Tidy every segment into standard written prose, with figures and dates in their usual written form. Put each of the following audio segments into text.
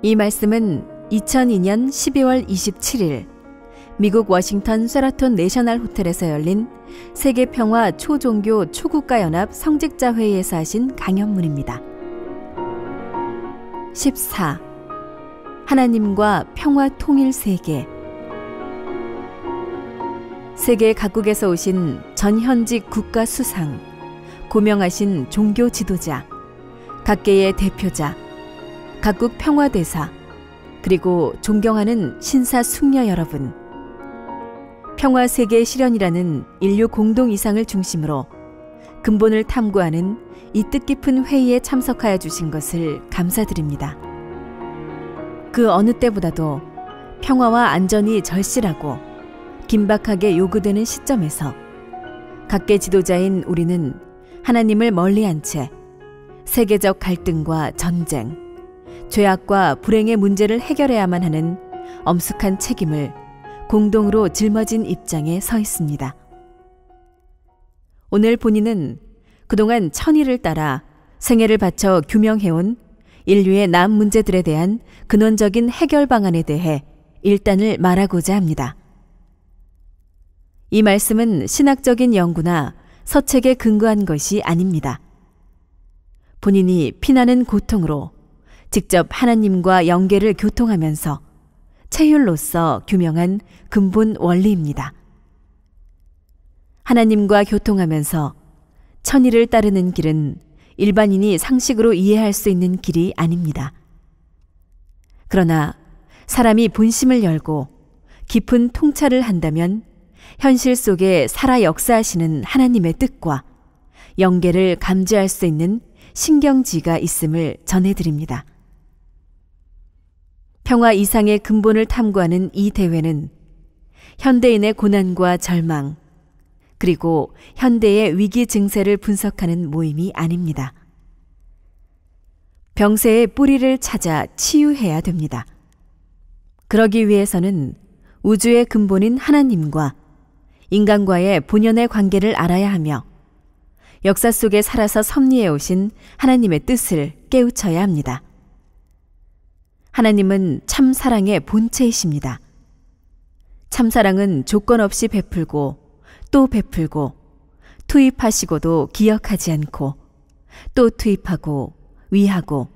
이 말씀은 2002년 12월 27일 미국 워싱턴 쉐라톤 내셔널 호텔에서 열린 세계평화 초종교 초국가연합 성직자 회의에서 하신 강연문입니다. 14. 하나님과 평화 통일 세계. 세계 각국에서 오신 전현직 국가 수상, 고명하신 종교 지도자, 각계의 대표자, 각국 평화대사, 그리고 존경하는 신사 숙녀 여러분, 평화 세계 실현이라는 인류 공동 이상을 중심으로 근본을 탐구하는 이 뜻깊은 회의에 참석하여 주신 것을 감사드립니다. 그 어느 때보다도 평화와 안전이 절실하고 긴박하게 요구되는 시점에서 각계 지도자인 우리는 하나님을 멀리한 채 세계적 갈등과 전쟁, 죄악과 불행의 문제를 해결해야만 하는 엄숙한 책임을 공동으로 짊어진 입장에 서 있습니다. 오늘 본인은 그동안 천의를 따라 생애를 바쳐 규명해온 인류의 남 문제들에 대한 근원적인 해결 방안에 대해 일단을 말하고자 합니다. 이 말씀은 신학적인 연구나 서책에 근거한 것이 아닙니다. 본인이 피나는 고통으로 직접 하나님과 연계를 교통하면서 체휼로서 규명한 근본 원리입니다. 하나님과 교통하면서 천의를 따르는 길은 일반인이 상식으로 이해할 수 있는 길이 아닙니다. 그러나 사람이 본심을 열고 깊은 통찰을 한다면 현실 속에 살아 역사하시는 하나님의 뜻과 연계를 감지할 수 있는 신경지가 있음을 전해드립니다. 평화 이상의 근본을 탐구하는 이 대회는 현대인의 고난과 절망, 그리고 현대의 위기 증세를 분석하는 모임이 아닙니다. 병세의 뿌리를 찾아 치유해야 됩니다. 그러기 위해서는 우주의 근본인 하나님과 인간과의 본연의 관계를 알아야 하며 역사 속에 살아서 섭리해 오신 하나님의 뜻을 깨우쳐야 합니다. 하나님은 참 사랑의 본체이십니다. 참 사랑은 조건 없이 베풀고 또 베풀고 투입하시고도 기억하지 않고 또 투입하고 위하고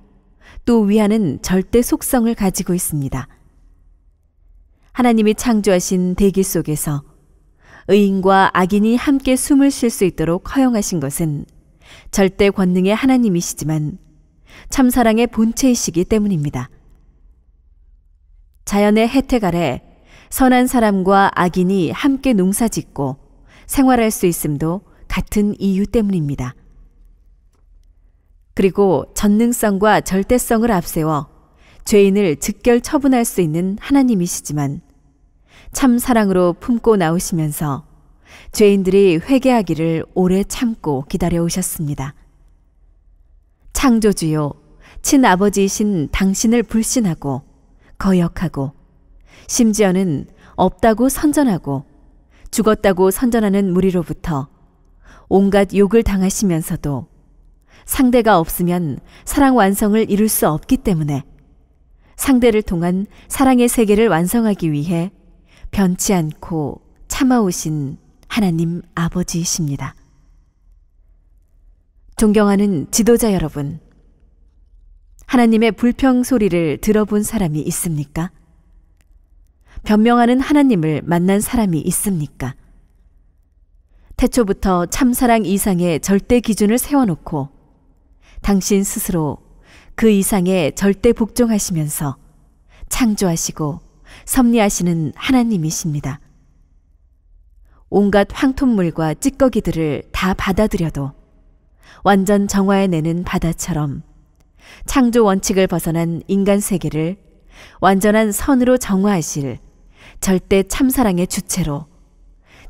또 위하는 절대 속성을 가지고 있습니다. 하나님이 창조하신 대기 속에서 의인과 악인이 함께 숨을 쉴 수 있도록 허용하신 것은 절대 권능의 하나님이시지만 참사랑의 본체이시기 때문입니다. 자연의 혜택 아래 선한 사람과 악인이 함께 농사짓고 생활할 수 있음도 같은 이유 때문입니다. 그리고 전능성과 절대성을 앞세워 죄인을 즉결 처분할 수 있는 하나님이시지만 참 사랑으로 품고 나오시면서 죄인들이 회개하기를 오래 참고 기다려 오셨습니다. 창조주요, 친아버지이신 당신을 불신하고 거역하고 심지어는 없다고 선전하고 죽었다고 선전하는 무리로부터 온갖 욕을 당하시면서도 상대가 없으면 사랑 완성을 이룰 수 없기 때문에 상대를 통한 사랑의 세계를 완성하기 위해 변치 않고 참아오신 하나님 아버지이십니다. 존경하는 지도자 여러분, 하나님의 불평 소리를 들어본 사람이 있습니까? 변명하는 하나님을 만난 사람이 있습니까? 태초부터 참사랑 이상의 절대 기준을 세워놓고 당신 스스로 그 이상의 절대 복종하시면서 창조하시고 섭리하시는 하나님이십니다. 온갖 황토물과 찌꺼기들을 다 받아들여도 완전 정화해내는 바다처럼 창조 원칙을 벗어난 인간 세계를 완전한 선으로 정화하실 절대 참사랑의 주체로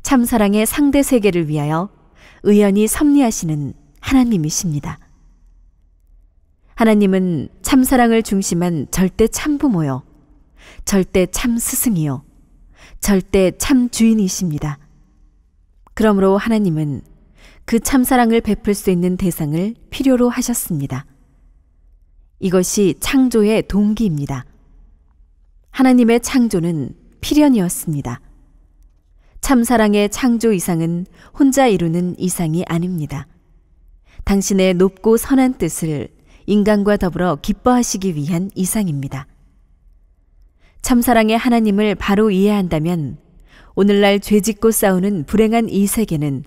참사랑의 상대 세계를 위하여 의연히 섭리하시는 하나님이십니다. 하나님은 참사랑을 중심한 절대 참부모요, 절대 참 스승이요, 절대 참 주인이십니다. 그러므로 하나님은 그 참사랑을 베풀 수 있는 대상을 필요로 하셨습니다. 이것이 창조의 동기입니다. 하나님의 창조는 필연이었습니다. 참사랑의 창조 이상은 혼자 이루는 이상이 아닙니다. 당신의 높고 선한 뜻을 인간과 더불어 기뻐하시기 위한 이상입니다. 참사랑의 하나님을 바로 이해한다면 오늘날 죄짓고 싸우는 불행한 이 세계는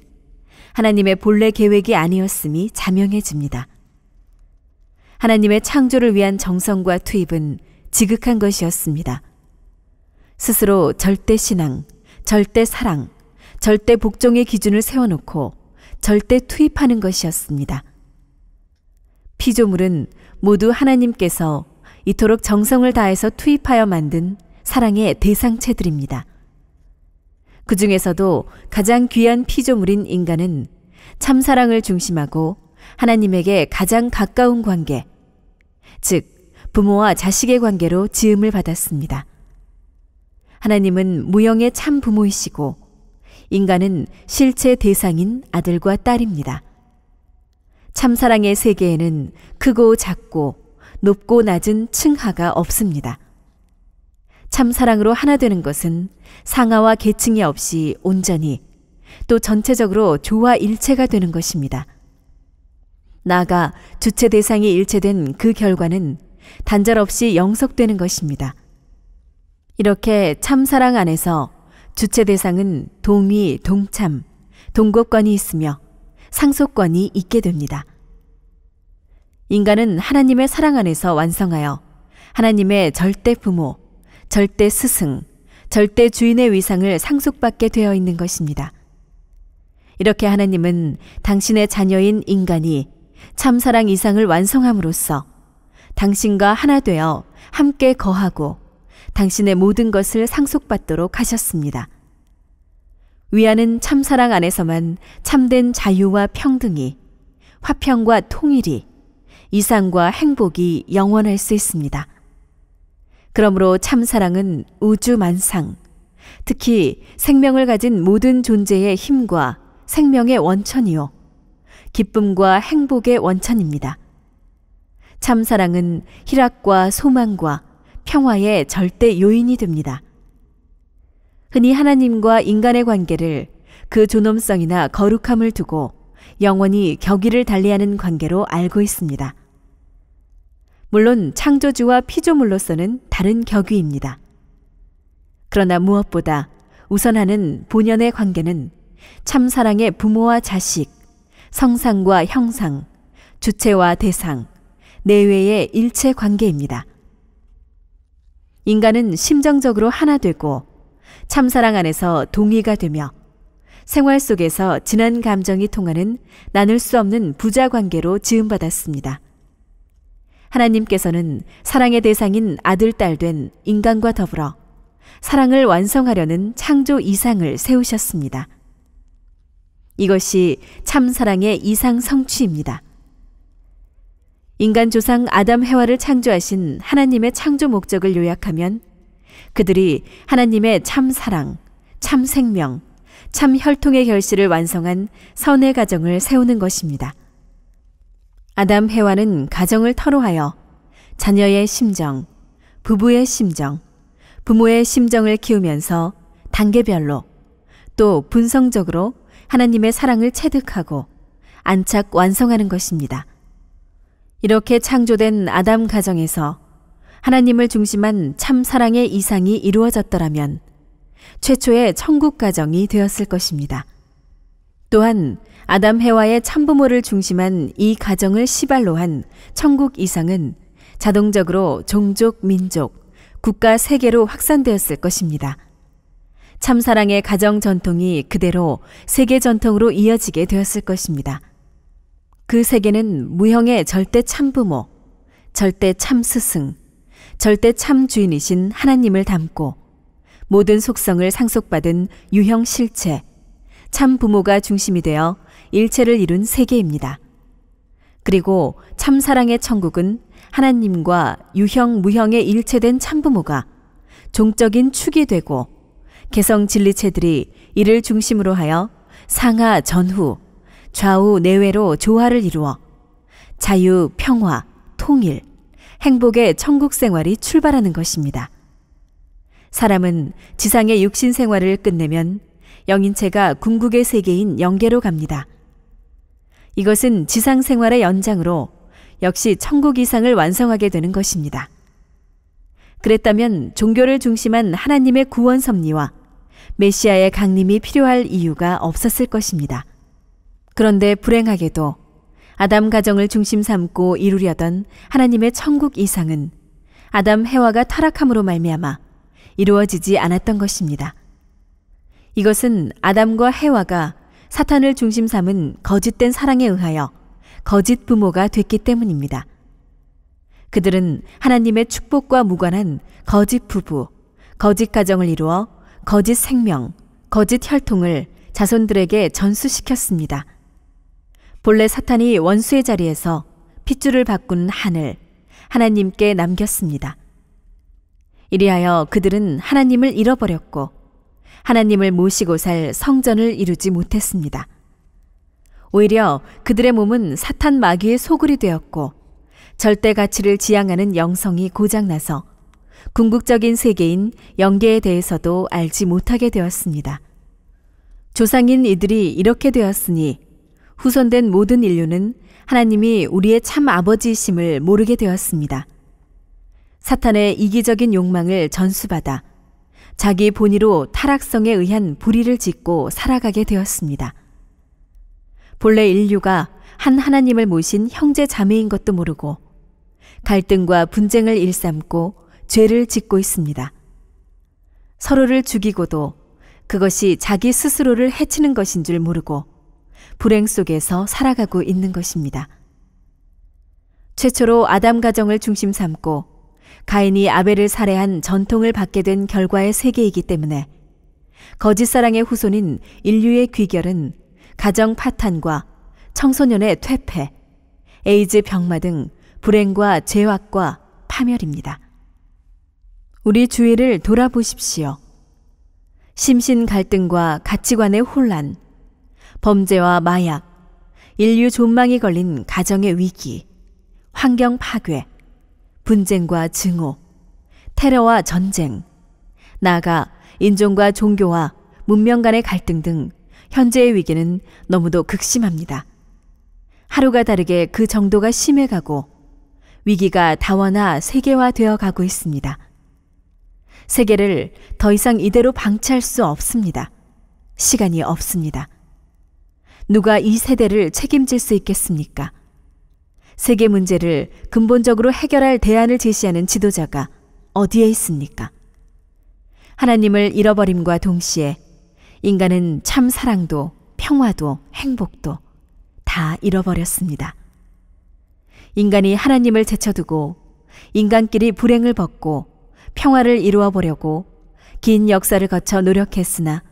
하나님의 본래 계획이 아니었음이 자명해집니다. 하나님의 창조를 위한 정성과 투입은 지극한 것이었습니다. 스스로 절대 신앙, 절대 사랑, 절대 복종의 기준을 세워놓고 절대 투입하는 것이었습니다. 피조물은 모두 하나님께서 이토록 정성을 다해서 투입하여 만든 사랑의 대상체들입니다. 그 중에서도 가장 귀한 피조물인 인간은 참사랑을 중심하고 하나님에게 가장 가까운 관계, 즉 부모와 자식의 관계로 지음을 받았습니다. 하나님은 무형의 참 부모이시고 인간은 실체 대상인 아들과 딸입니다. 참사랑의 세계에는 크고 작고 높고 낮은 층하가 없습니다. 참사랑으로 하나 되는 것은 상하와 계층이 없이 온전히 또 전체적으로 조화 일체가 되는 것입니다. 나아가 주체 대상이 일체된 그 결과는 단절없이 영속되는 것입니다. 이렇게 참사랑 안에서 주체 대상은 동의, 동참, 동거권이 있으며 상속권이 있게 됩니다. 인간은 하나님의 사랑 안에서 완성하여 하나님의 절대 부모, 절대 스승, 절대 주인의 위상을 상속받게 되어 있는 것입니다. 이렇게 하나님은 당신의 자녀인 인간이 참사랑 이상을 완성함으로써 당신과 하나 되어 함께 거하고 당신의 모든 것을 상속받도록 하셨습니다. 위하는 참사랑 안에서만 참된 자유와 평등이, 화평과 통일이, 이상과 행복이 영원할 수 있습니다. 그러므로 참사랑은 우주 만상, 특히 생명을 가진 모든 존재의 힘과 생명의 원천이요, 기쁨과 행복의 원천입니다. 참사랑은 희락과 소망과 평화의 절대 요인이 됩니다. 흔히 하나님과 인간의 관계를 그 존엄성이나 거룩함을 두고 영원히 격의를 달리하는 관계로 알고 있습니다. 물론 창조주와 피조물로서는 다른 격의입니다. 그러나 무엇보다 우선하는 본연의 관계는 참사랑의 부모와 자식, 성상과 형상, 주체와 대상, 내외의 일체 관계입니다. 인간은 심정적으로 하나 되고 참사랑 안에서 동의가 되며 생활 속에서 진한 감정이 통하는 나눌 수 없는 부자 관계로 지음받았습니다. 하나님께서는 사랑의 대상인 아들, 딸 된 인간과 더불어 사랑을 완성하려는 창조 이상을 세우셨습니다. 이것이 참사랑의 이상 성취입니다. 인간 조상 아담 해와를 창조하신 하나님의 창조 목적을 요약하면 그들이 하나님의 참사랑, 참생명, 참혈통의 결실을 완성한 선의 가정을 세우는 것입니다. 아담 해와는 가정을 터로하여 자녀의 심정, 부부의 심정, 부모의 심정을 키우면서 단계별로 또 분성적으로 하나님의 사랑을 체득하고 안착 완성하는 것입니다. 이렇게 창조된 아담 가정에서 하나님을 중심한 참사랑의 이상이 이루어졌더라면 최초의 천국 가정이 되었을 것입니다. 또한 아담 해와의 참부모를 중심한 이 가정을 시발로 한 천국 이상은 자동적으로 종족, 민족, 국가, 세계로 확산되었을 것입니다. 참사랑의 가정 전통이 그대로 세계 전통으로 이어지게 되었을 것입니다. 그 세계는 무형의 절대 참부모, 절대 참스승, 절대 참주인이신 하나님을 담고 모든 속성을 상속받은 유형 실체, 참부모가 중심이 되어 일체를 이룬 세계입니다. 그리고 참사랑의 천국은 하나님과 유형, 무형의 일체된 참부모가 종적인 축이 되고 개성 진리체들이 이를 중심으로 하여 상하, 전후, 좌우, 내외로 조화를 이루어 자유, 평화, 통일, 행복의 천국 생활이 출발하는 것입니다. 사람은 지상의 육신 생활을 끝내면 영인체가 궁극의 세계인 영계로 갑니다. 이것은 지상 생활의 연장으로 역시 천국 이상을 완성하게 되는 것입니다. 그랬다면 종교를 중심한 하나님의 구원 섭리와 메시아의 강림이 필요할 이유가 없었을 것입니다. 그런데 불행하게도 아담 가정을 중심 삼고 이루려던 하나님의 천국 이상은 아담 해와가 타락함으로 말미암아 이루어지지 않았던 것입니다. 이것은 아담과 해와가 사탄을 중심 삼은 거짓된 사랑에 의하여 거짓 부모가 됐기 때문입니다. 그들은 하나님의 축복과 무관한 거짓 부부, 거짓 가정을 이루어 거짓 생명, 거짓 혈통을 자손들에게 전수시켰습니다. 본래 사탄이 원수의 자리에서 핏줄을 바꾼 한을 하나님께 남겼습니다. 이리하여 그들은 하나님을 잃어버렸고 하나님을 모시고 살 성전을 이루지 못했습니다. 오히려 그들의 몸은 사탄 마귀의 소굴이 되었고 절대 가치를 지향하는 영성이 고장나서 궁극적인 세계인 영계에 대해서도 알지 못하게 되었습니다. 조상인 이들이 이렇게 되었으니 후손된 모든 인류는 하나님이 우리의 참 아버지이심을 모르게 되었습니다. 사탄의 이기적인 욕망을 전수받아 자기 본의로 타락성에 의한 불의를 짓고 살아가게 되었습니다. 본래 인류가 한 하나님을 모신 형제 자매인 것도 모르고 갈등과 분쟁을 일삼고 죄를 짓고 있습니다. 서로를 죽이고도 그것이 자기 스스로를 해치는 것인 줄 모르고 불행 속에서 살아가고 있는 것입니다. 최초로 아담 가정을 중심 삼고 가인이 아벨을 살해한 전통을 받게 된 결과의 세계이기 때문에 거짓 사랑의 후손인 인류의 귀결은 가정 파탄과 청소년의 퇴폐, 에이즈 병마 등 불행과 죄악과 파멸입니다. 우리 주위를 돌아보십시오. 심신 갈등과 가치관의 혼란, 범죄와 마약, 인류 존망이 걸린 가정의 위기, 환경 파괴, 분쟁과 증오, 테러와 전쟁, 나아가 인종과 종교와 문명 간의 갈등 등 현재의 위기는 너무도 극심합니다. 하루가 다르게 그 정도가 심해가고 위기가 다원화 세계화되어 가고 있습니다. 세계를 더 이상 이대로 방치할 수 없습니다. 시간이 없습니다. 누가 이 세대를 책임질 수 있겠습니까? 세계 문제를 근본적으로 해결할 대안을 제시하는 지도자가 어디에 있습니까? 하나님을 잃어버림과 동시에 인간은 참 사랑도 평화도 행복도 다 잃어버렸습니다. 인간이 하나님을 제쳐두고 인간끼리 불행을 벗고 평화를 이루어 보려고 긴 역사를 거쳐 노력했으나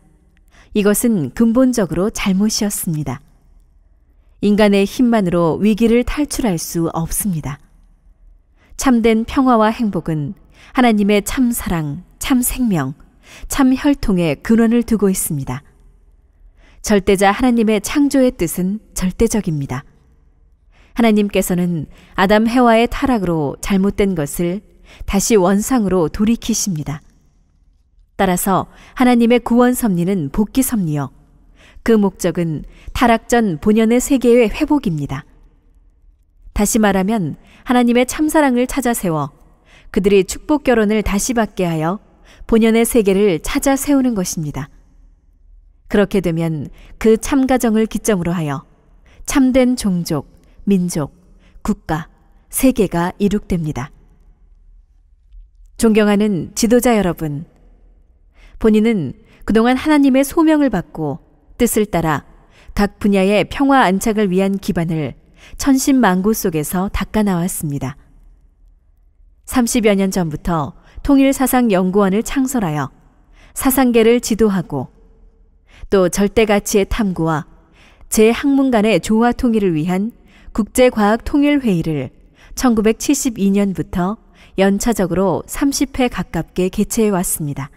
이것은 근본적으로 잘못이었습니다. 인간의 힘만으로 위기를 탈출할 수 없습니다. 참된 평화와 행복은 하나님의 참 사랑, 참 생명, 참 혈통에 근원을 두고 있습니다. 절대자 하나님의 창조의 뜻은 절대적입니다. 하나님께서는 아담 해와의 타락으로 잘못된 것을 다시 원상으로 돌이키십니다. 따라서 하나님의 구원 섭리는 복귀 섭리요. 그 목적은 타락 전 본연의 세계의 회복입니다. 다시 말하면 하나님의 참사랑을 찾아 세워 그들이 축복 결혼을 다시 받게 하여 본연의 세계를 찾아 세우는 것입니다. 그렇게 되면 그 참가정을 기점으로 하여 참된 종족, 민족, 국가, 세계가 이룩됩니다. 존경하는 지도자 여러분, 본인은 그동안 하나님의 소명을 받고 뜻을 따라 각 분야의 평화 안착을 위한 기반을 천신만고 속에서 닦아 나왔습니다. 30여 년 전부터 통일사상연구원을 창설하여 사상계를 지도하고 또 절대가치의 탐구와 제학문 간의 조화 통일을 위한 국제과학통일회의를 1972년부터 연차적으로 30회 가깝게 개최해 왔습니다.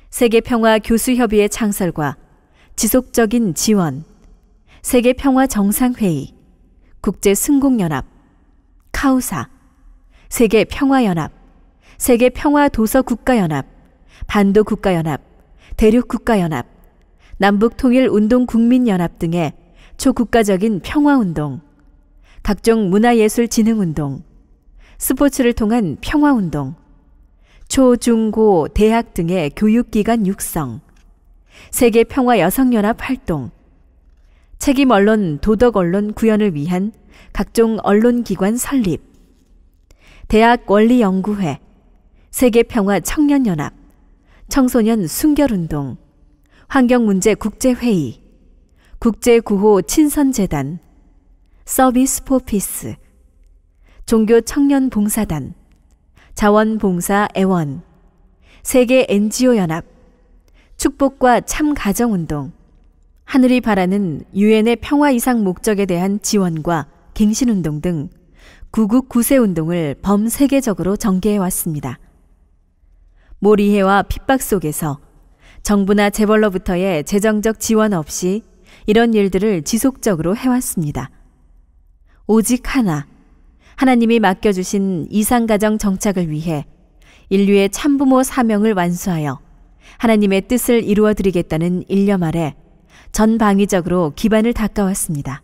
세계평화교수협의회 창설과 지속적인 지원, 세계평화정상회의, 국제승공연합, 카우사, 세계 평화연합, 세계 평화도서국가연합, 반도국가연합, 대륙국가연합, 남북통일운동국민연합 등의 초국가적인 평화운동, 각종 문화예술진흥운동, 스포츠를 통한 평화운동, 초, 중, 고, 대학 등의 교육기관 육성, 세계 평화여성연합 활동, 책임 언론, 도덕 언론 구현을 위한 각종 언론기관 설립, 대학 원리연구회, 세계 평화 청년연합, 청소년 순결운동, 환경문제 국제회의, 국제구호 친선재단, 서비스 포 피스, 종교 청년 봉사단, 자원봉사 애원, 세계 NGO 연합, 축복과 참가정운동, 하늘이 바라는 유엔의 평화 이상 목적에 대한 지원과 갱신운동 등 구국 구세운동을 범세계적으로 전개해 왔습니다. 몰이해와 핍박 속에서 정부나 재벌로부터의 재정적 지원 없이 이런 일들을 지속적으로 해왔습니다. 오직 하나, 하나님이 맡겨주신 이상가정 정착을 위해 인류의 참부모 사명을 완수하여 하나님의 뜻을 이루어드리겠다는 일념 아래 전방위적으로 기반을 닦아왔습니다.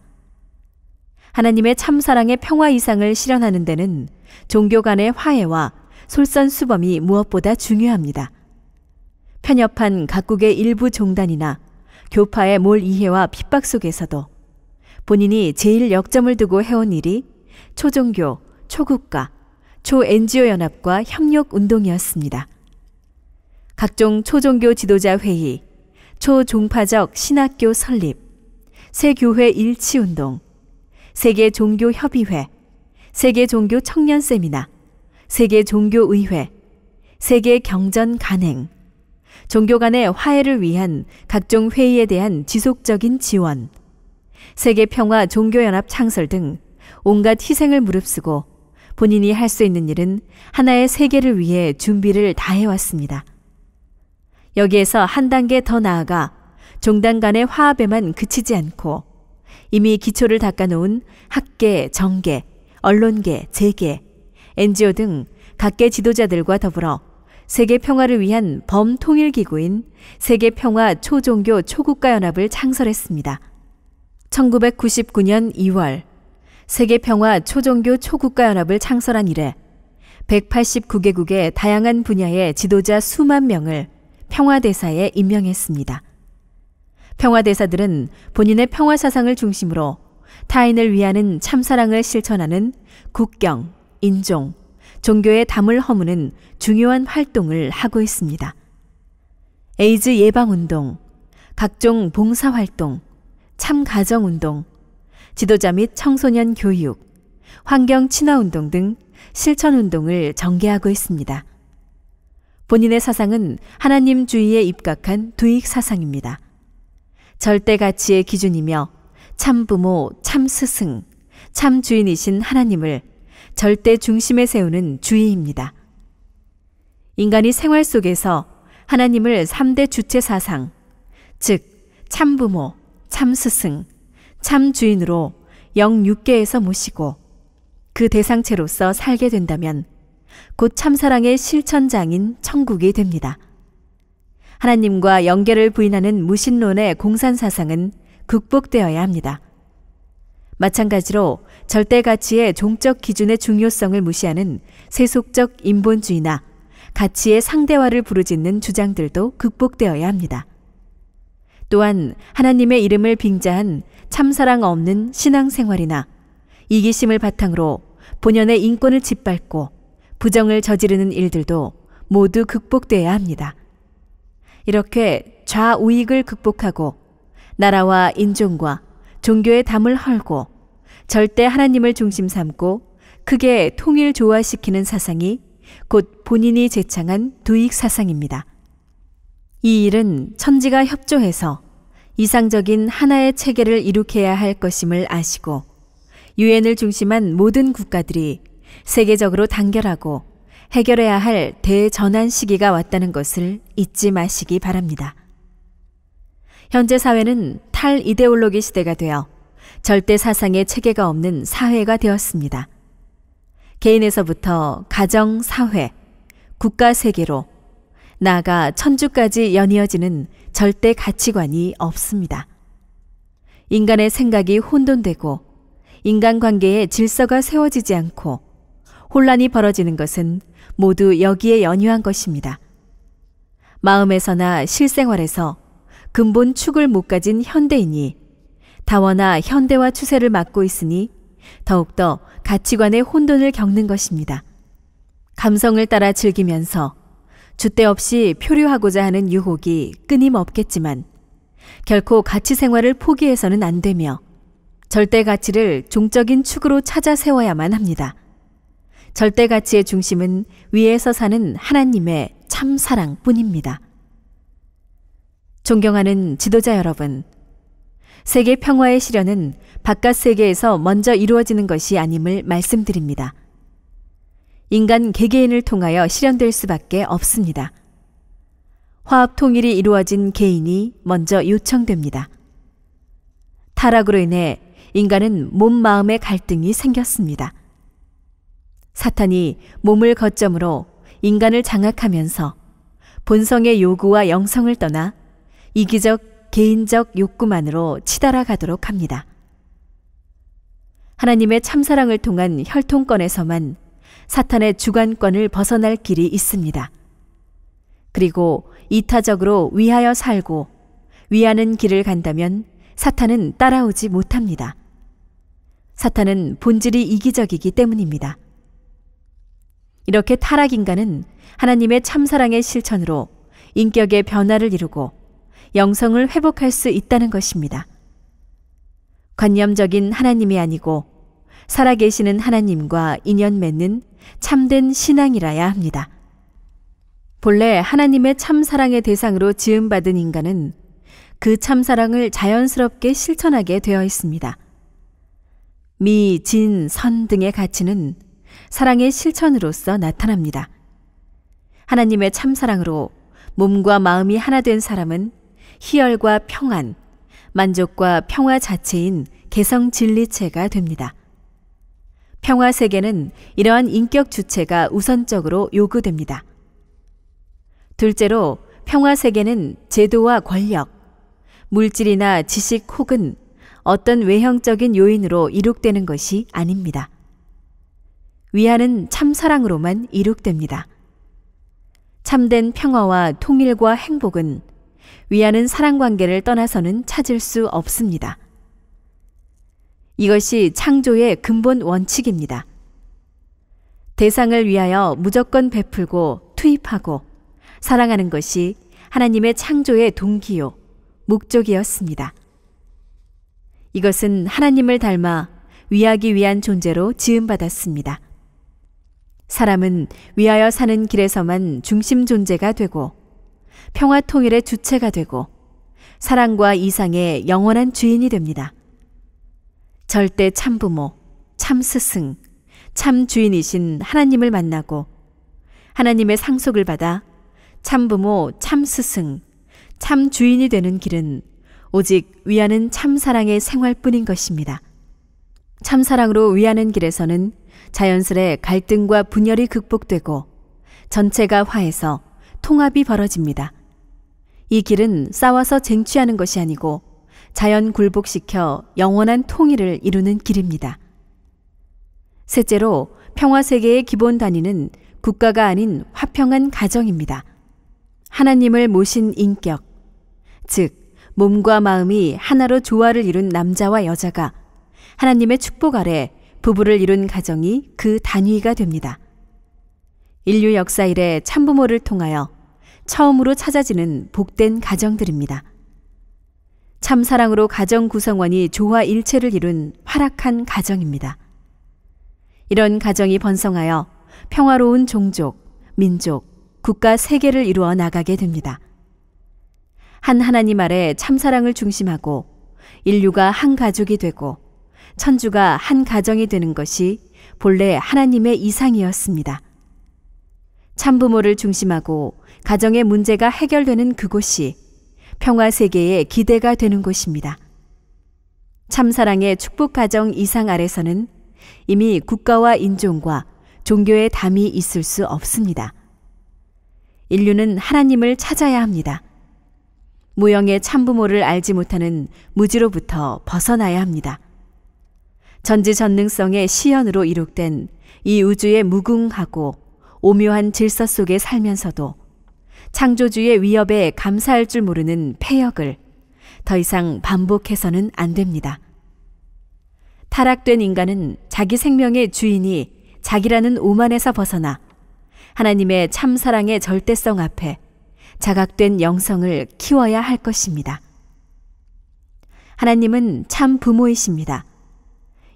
하나님의 참사랑의 평화 이상을 실현하는 데는 종교 간의 화해와 솔선수범이 무엇보다 중요합니다. 편협한 각국의 일부 종단이나 교파의 몰이해와 핍박 속에서도 본인이 제일 역점을 두고 해온 일이 초종교, 초국가, 초-NGO 연합과 협력운동이었습니다. 각종 초종교 지도자 회의, 초종파적 신학교 설립, 세교회 일치운동, 세계종교협의회, 세계종교 청년세미나, 세계종교의회, 세계경전 간행, 종교 간의 화해를 위한 각종 회의에 대한 지속적인 지원, 세계평화 종교연합 창설 등 온갖 희생을 무릅쓰고 본인이 할 수 있는 일은 하나의 세계를 위해 준비를 다해왔습니다. 여기에서 한 단계 더 나아가 종단 간의 화합에만 그치지 않고 이미 기초를 닦아놓은 학계, 정계, 언론계, 재계, NGO 등 각계 지도자들과 더불어 세계 평화를 위한 범통일기구인 세계평화 초종교 초국가연합을 창설했습니다. 1999년 2월 세계평화 초종교 초국가연합을 창설한 이래 189개국의 다양한 분야의 지도자 수만 명을 평화대사에 임명했습니다. 평화대사들은 본인의 평화사상을 중심으로 타인을 위하는 참사랑을 실천하는 국경, 인종, 종교의 담을 허무는 중요한 활동을 하고 있습니다. 에이즈 예방운동, 각종 봉사활동, 참가정운동, 지도자 및 청소년 교육, 환경 친화운동 등 실천운동을 전개하고 있습니다. 본인의 사상은 하나님주의에 입각한 두익사상입니다. 절대 가치의 기준이며 참부모, 참스승, 참주인이신 하나님을 절대 중심에 세우는 주의입니다. 인간이 생활 속에서 하나님을 3대 주체 사상, 즉 참부모, 참스승, 참주인으로 영육계에서 모시고 그 대상체로서 살게 된다면 곧 참사랑의 실천장인 천국이 됩니다. 하나님과 연계를 부인하는 무신론의 공산사상은 극복되어야 합니다. 마찬가지로 절대가치의 종적 기준의 중요성을 무시하는 세속적 인본주의나 가치의 상대화를 부르짖는 주장들도 극복되어야 합니다. 또한 하나님의 이름을 빙자한 참사랑 없는 신앙생활이나 이기심을 바탕으로 본연의 인권을 짓밟고 부정을 저지르는 일들도 모두 극복되어야 합니다. 이렇게 좌우익을 극복하고 나라와 인종과 종교의 담을 헐고 절대 하나님을 중심 삼고 크게 통일조화시키는 사상이 곧 본인이 제창한 두익사상입니다. 이 일은 천지가 협조해서 이상적인 하나의 체계를 이룩해야 할 것임을 아시고 유엔을 중심한 모든 국가들이 세계적으로 단결하고 해결해야 할 대전환 시기가 왔다는 것을 잊지 마시기 바랍니다. 현재 사회는 탈이데올로기 시대가 되어 절대 사상의 체계가 없는 사회가 되었습니다. 개인에서부터 가정, 사회, 국가 세계로 나아가 천주까지 연이어지는 절대 가치관이 없습니다. 인간의 생각이 혼돈되고 인간관계에 질서가 세워지지 않고 혼란이 벌어지는 것은 모두 여기에 연유한 것입니다. 마음에서나 실생활에서 근본 축을 못 가진 현대인이 다원화 현대화 추세를 맡고 있으니 더욱더 가치관의 혼돈을 겪는 것입니다. 감성을 따라 즐기면서 줏대 없이 표류하고자 하는 유혹이 끊임없겠지만 결코 가치 생활을 포기해서는 안 되며 절대 가치를 종적인 축으로 찾아 세워야만 합니다. 절대 가치의 중심은 위에서 사는 하나님의 참 사랑뿐입니다. 존경하는 지도자 여러분, 세계 평화의 실현은 바깥 세계에서 먼저 이루어지는 것이 아님을 말씀드립니다. 인간 개개인을 통하여 실현될 수밖에 없습니다. 화합 통일이 이루어진 개인이 먼저 요청됩니다. 타락으로 인해 인간은 몸 마음의 갈등이 생겼습니다. 사탄이 몸을 거점으로 인간을 장악하면서 본성의 요구와 영성을 떠나 이기적 개인적 욕구만으로 치달아 가도록 합니다. 하나님의 참사랑을 통한 혈통권에서만 사탄의 주관권을 벗어날 길이 있습니다. 그리고 이타적으로 위하여 살고 위하는 길을 간다면 사탄은 따라오지 못합니다. 사탄은 본질이 이기적이기 때문입니다. 이렇게 타락인간은 하나님의 참사랑의 실천으로 인격의 변화를 이루고 영성을 회복할 수 있다는 것입니다. 관념적인 하나님이 아니고 살아계시는 하나님과 인연 맺는 참된 신앙이라야 합니다. 본래 하나님의 참사랑의 대상으로 지음받은 인간은 그 참사랑을 자연스럽게 실천하게 되어 있습니다. 미, 진, 선 등의 가치는 사랑의 실천으로서 나타납니다. 하나님의 참사랑으로 몸과 마음이 하나 된 사람은 희열과 평안, 만족과 평화 자체인 개성 진리체가 됩니다. 평화 세계는 이러한 인격 주체가 우선적으로 요구됩니다. 둘째로 평화 세계는 제도와 권력, 물질이나 지식 혹은 어떤 외형적인 요인으로 이룩되는 것이 아닙니다. 위하는 참사랑으로만 이룩됩니다. 참된 평화와 통일과 행복은 위하는 사랑관계를 떠나서는 찾을 수 없습니다. 이것이 창조의 근본 원칙입니다. 대상을 위하여 무조건 베풀고 투입하고 사랑하는 것이 하나님의 창조의 동기요, 목적이었습니다. 이것은 하나님을 닮아 위하기 위한 존재로 지음받았습니다. 사람은 위하여 사는 길에서만 중심 존재가 되고 평화 통일의 주체가 되고 사랑과 이상의 영원한 주인이 됩니다. 절대 참부모, 참스승, 참 주인이신 하나님을 만나고 하나님의 상속을 받아 참부모, 참스승, 참 주인이 되는 길은 오직 위하는 참사랑의 생활뿐인 것입니다. 참사랑으로 위하는 길에서는 자연스레 갈등과 분열이 극복되고 전체가 화해서 통합이 벌어집니다. 이 길은 싸워서 쟁취하는 것이 아니고 자연 굴복시켜 영원한 통일을 이루는 길입니다. 셋째로 평화세계의 기본 단위는 국가가 아닌 화평한 가정입니다. 하나님을 모신 인격, 즉 몸과 마음이 하나로 조화를 이룬 남자와 여자가 하나님의 축복 아래 부부를 이룬 가정이 그 단위가 됩니다. 인류 역사 이래 참부모를 통하여 처음으로 찾아지는 복된 가정들입니다. 참사랑으로 가정 구성원이 조화일체를 이룬 활악한 가정입니다. 이런 가정이 번성하여 평화로운 종족, 민족, 국가 세계를 이루어 나가게 됩니다. 한 하나님 아래 참사랑을 중심하고 인류가 한 가족이 되고 천주가 한 가정이 되는 것이 본래 하나님의 이상이었습니다. 참부모를 중심하고 가정의 문제가 해결되는 그곳이 평화세계의 기대가 되는 곳입니다. 참사랑의 축복가정 이상 아래서는 이미 국가와 인종과 종교의 담이 있을 수 없습니다. 인류는 하나님을 찾아야 합니다. 무형의 참부모를 알지 못하는 무지로부터 벗어나야 합니다. 전지전능성의 시연으로 이룩된 이 우주의 무궁하고 오묘한 질서 속에 살면서도 창조주의 위협에 감사할 줄 모르는 패역을 더 이상 반복해서는 안 됩니다. 타락된 인간은 자기 생명의 주인이 자기라는 오만에서 벗어나 하나님의 참사랑의 절대성 앞에 자각된 영성을 키워야 할 것입니다. 하나님은 참 부모이십니다.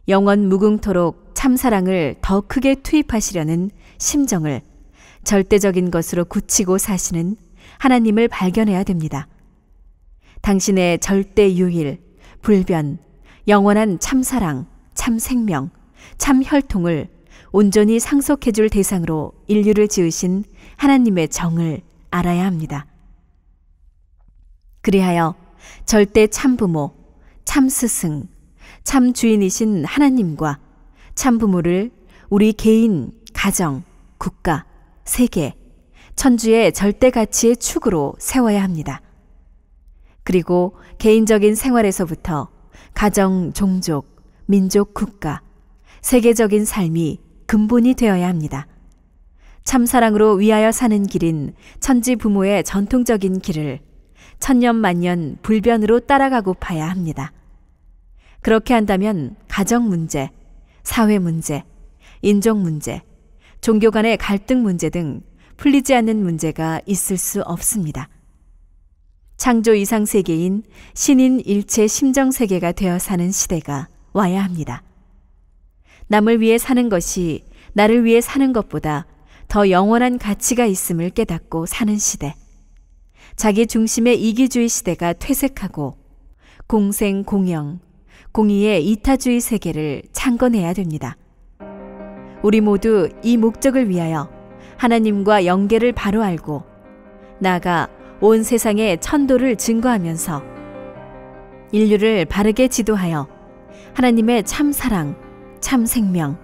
영원 무궁토록 참사랑을 더 크게 투입하시려는 심정을 절대적인 것으로 굳히고 사시는 하나님을 발견해야 됩니다. 당신의 절대 유일, 불변, 영원한 참사랑, 참생명, 참혈통을 온전히 상속해줄 대상으로 인류를 지으신 하나님의 정을 알아야 합니다. 그리하여 절대 참부모, 참스승, 참주인이신 하나님과 참부모를 우리 개인, 가정, 국가, 세계, 천주의 절대 가치의 축으로 세워야 합니다. 그리고 개인적인 생활에서부터 가정, 종족, 민족, 국가, 세계적인 삶이 근본이 되어야 합니다. 참사랑으로 위하여 사는 길인 천지 부모의 전통적인 길을 천년만년 불변으로 따라가고파야 합니다. 그렇게 한다면 가정 문제, 사회 문제, 인종 문제, 종교 간의 갈등 문제 등 풀리지 않는 문제가 있을 수 없습니다. 창조 이상 세계인 신인 일체 심정 세계가 되어 사는 시대가 와야 합니다. 남을 위해 사는 것이 나를 위해 사는 것보다 더 영원한 가치가 있음을 깨닫고 사는 시대. 자기 중심의 이기주의 시대가 퇴색하고 공생 공영, 공의의 이타주의 세계를 창건해야 됩니다. 우리 모두 이 목적을 위하여 하나님과 연계를 바로 알고 나아가 온 세상에 천도를 증거하면서 인류를 바르게 지도하여 하나님의 참사랑, 참생명,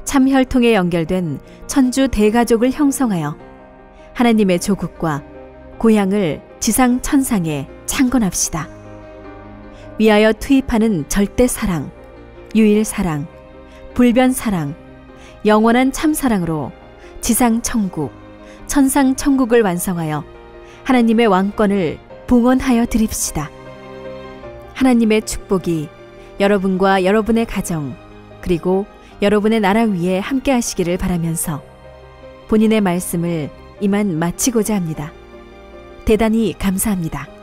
참혈통에 연결된 천주 대가족을 형성하여 하나님의 조국과 고향을 지상 천상에 창건합시다. 위하여 투입하는 절대 사랑, 유일 사랑, 불변 사랑, 영원한 참사랑으로 지상 천국, 천상 천국을 완성하여 하나님의 왕권을 봉헌하여 드립시다. 하나님의 축복이 여러분과 여러분의 가정, 그리고 여러분의 나라 위에 함께 하시기를 바라면서 본인의 말씀을 이만 마치고자 합니다. 대단히 감사합니다.